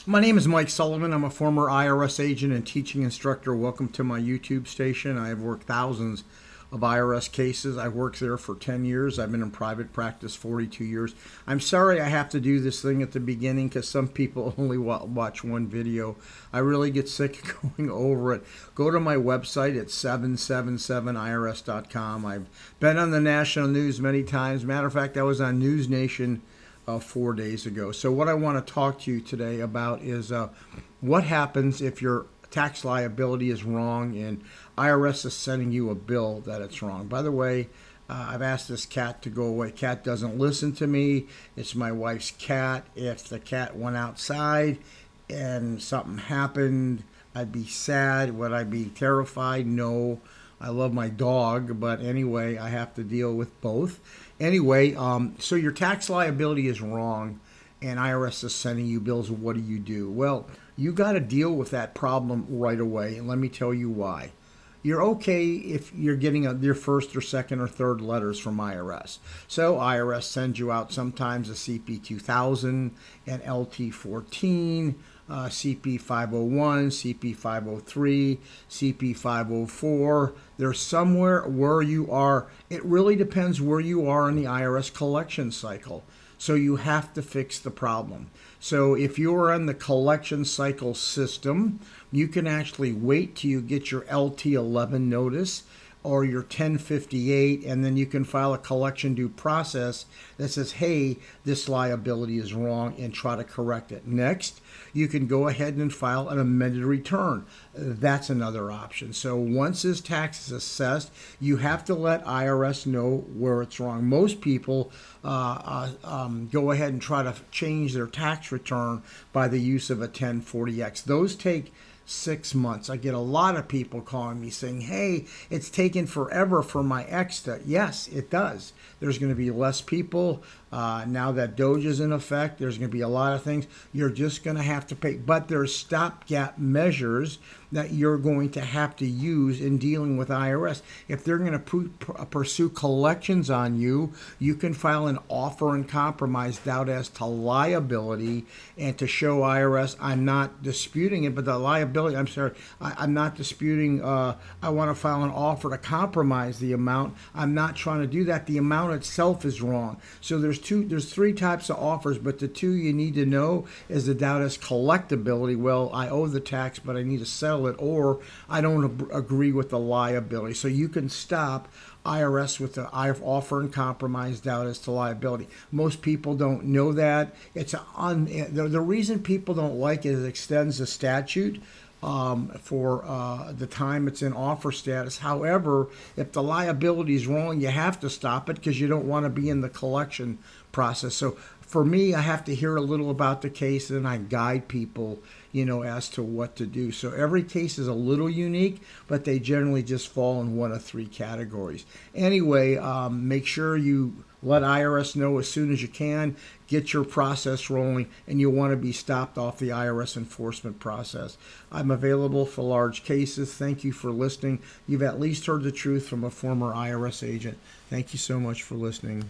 My name is Mike Sullivan. I'm a former IRS agent and teaching instructor. Welcome to my YouTube station. I have worked thousands of IRS cases. I've worked there for 10 years. I've been in private practice 42 years. I'm sorry I have to do this thing at the beginning because some people only watch one video. I really get sick of going over it. Go to my website at 777irs.com. I've been on the national news many times. Matter of fact, I was on News Nation 4 days ago. So what I want to talk to you today about is what happens if your tax liability is wrong and IRS is sending you a bill that it's wrong. By the way, I've asked this cat to go away. Cat doesn't listen to me. It's my wife's cat. If the cat went outside and something happened, I'd be sad. Would I be terrified? No. I love my dog, but anyway, I have to deal with both. Anyway, so your tax liability is wrong and IRS is sending you bills. What do? Well, you got to deal with that problem right away, and let me tell you why. You're okay if you're getting your first or second or third letters from IRS. So IRS sends you out sometimes a CP 2000, an LT 14, CP 501, CP 503, CP 504. There's somewhere where you are. It really depends where you are in the IRS collection cycle. So you have to fix the problem. So if you're in the collection cycle system, you can actually wait till you get your LT11 notice or your 1058, and then you can file a collection due process that says, hey, this liability is wrong, and try to correct it. Next, you can go ahead and file an amended return. That's another option. So once this tax is assessed, you have to let IRS know where it's wrong. Most people go ahead and try to change their tax return by the use of a 1040X. Those take 6 months. I get a lot of people calling me saying, hey, it's taken forever for my ex to. Yes, it does. There's going to be less people. Now that Doge is in effect, there's going to be a lot of things. You're just going to have to pay. But there's stopgap measures that you're going to have to use in dealing with IRS. If they're going to pursue collections on you, you can file an offer and compromise doubt as to liability and to show IRS, I'm not disputing it, but the liability, I'm not disputing, I want to file an offer to compromise the amount. I'm not trying to do that. The amount itself is wrong. So there's three types of offers, but the two you need to know is the doubt as collectability. Well, I owe the tax, but I need to settle it, or I don't agree with the liability. So you can stop IRS with the offer and compromise doubt as to liability. Most people don't know that. The reason people don't like it is it extends the statute for the time it's in offer status. However, if the liability is wrong, you have to stop it because you don't want to be in the collection process. So for me, I have to hear a little about the case, and I guide people, as to what to do. So every case is a little unique, but they generally just fall in one of three categories. Anyway, make sure you let IRS know as soon as you can. Get your process rolling, and you'll want to be stopped off the IRS enforcement process. I'm available for large cases. Thank you for listening. You've at least heard the truth from a former IRS agent. Thank you so much for listening.